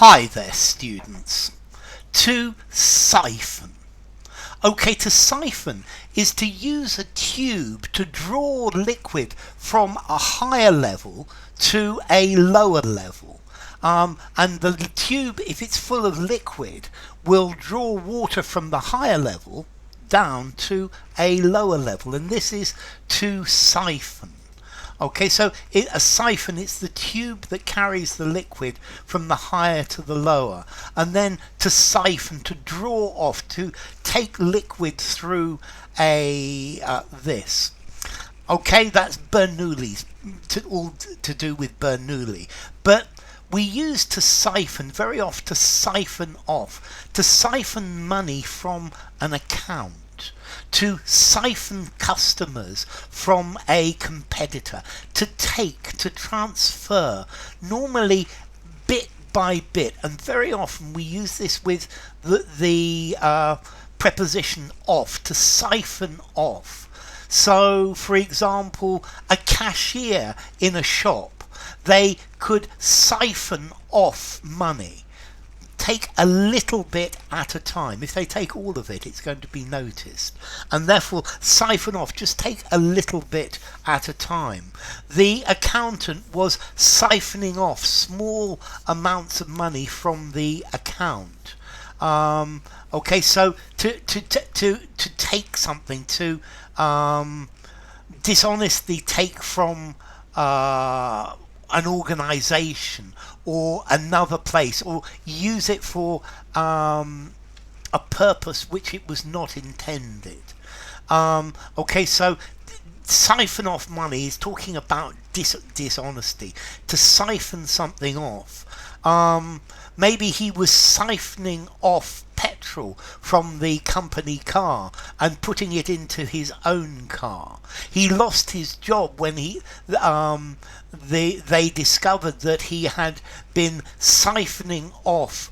Hi there, students. To siphon. Okay, to siphon is to use a tube to draw liquid from a higher level to a lower level. And the tube, if it's full of liquid, will draw water from the higher level down to a lower level, and this is to siphon. Okay, so a siphon is the tube that carries the liquid from the higher to the lower, and then to siphon, to draw off, to take liquid through this. Okay, that's Bernoulli's, all to do with Bernoulli. But we use to siphon very often to siphon off, to siphon money from an account, to siphon customers from a competitor, to take, to transfer, normally bit by bit, and very often we use this with the preposition off, to siphon off. So, for example, a cashier in a shop, they could siphon off money. Take a little bit at a time. If they take all of it, it's going to be noticed, and therefore siphon off, just take a little bit at a time. The accountant was siphoning off small amounts of money from the account. Okay, so to take something, to dishonestly take from an organization or another place, or use it for a purpose which it was not intended. Okay, so siphon off money is talking about dishonesty, to siphon something off. Maybe he was siphoning off petrol from the company car and putting it into his own car. He lost his job when they discovered that he had been siphoning off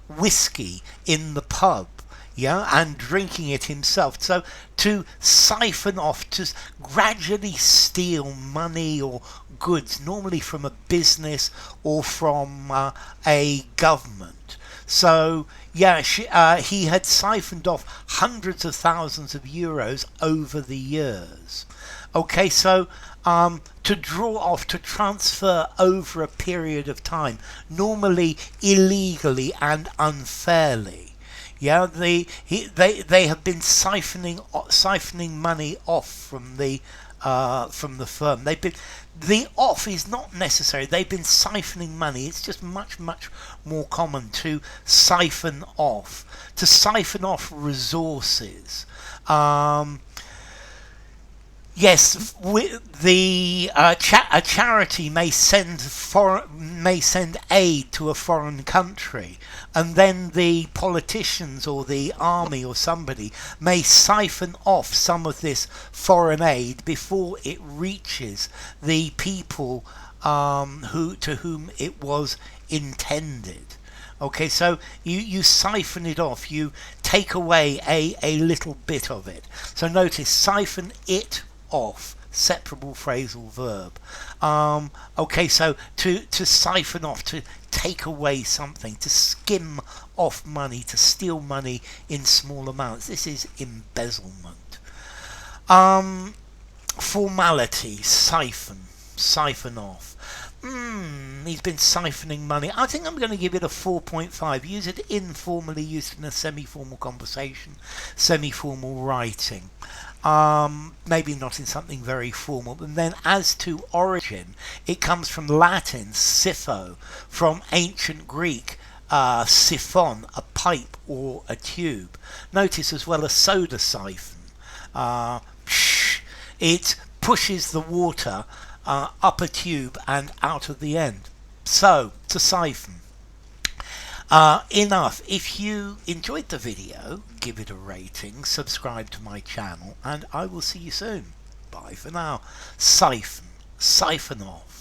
whiskey in the pub, and drinking it himself. So to siphon off, to gradually steal money or goods, normally from a business or from a government. So he had siphoned off hundreds of thousands of euros over the years. Okay, so to draw off, to transfer over a period of time, normally illegally and unfairly. Yeah, they have been siphoning money off from the firm. The off is not necessary. They've been siphoning money. It's just much more common to siphon off resources. Yes, a charity may send aid to a foreign country, and then the politicians or the army or somebody may siphon off some of this foreign aid before it reaches the people to whom it was intended. Okay, so you siphon it off, you take away a little bit of it. So notice, siphon it off, separable phrasal verb. Okay, so to siphon off, to take away something, to skim off money, to steal money in small amounts. This is embezzlement. Formality, siphon off. He's been siphoning money. I think I'm going to give it a 4.5. Use it informally, used in a semi-formal conversation, semi-formal writing. Maybe not in something very formal. And then as to origin, it comes from Latin, sipho, from ancient Greek, siphon, a pipe or a tube. Notice as well a soda siphon. It pushes the water up a tube and out of the end. So, to siphon. Enough. If you enjoyed the video, give it a rating, subscribe to my channel, and I will see you soon. Bye for now. Siphon off.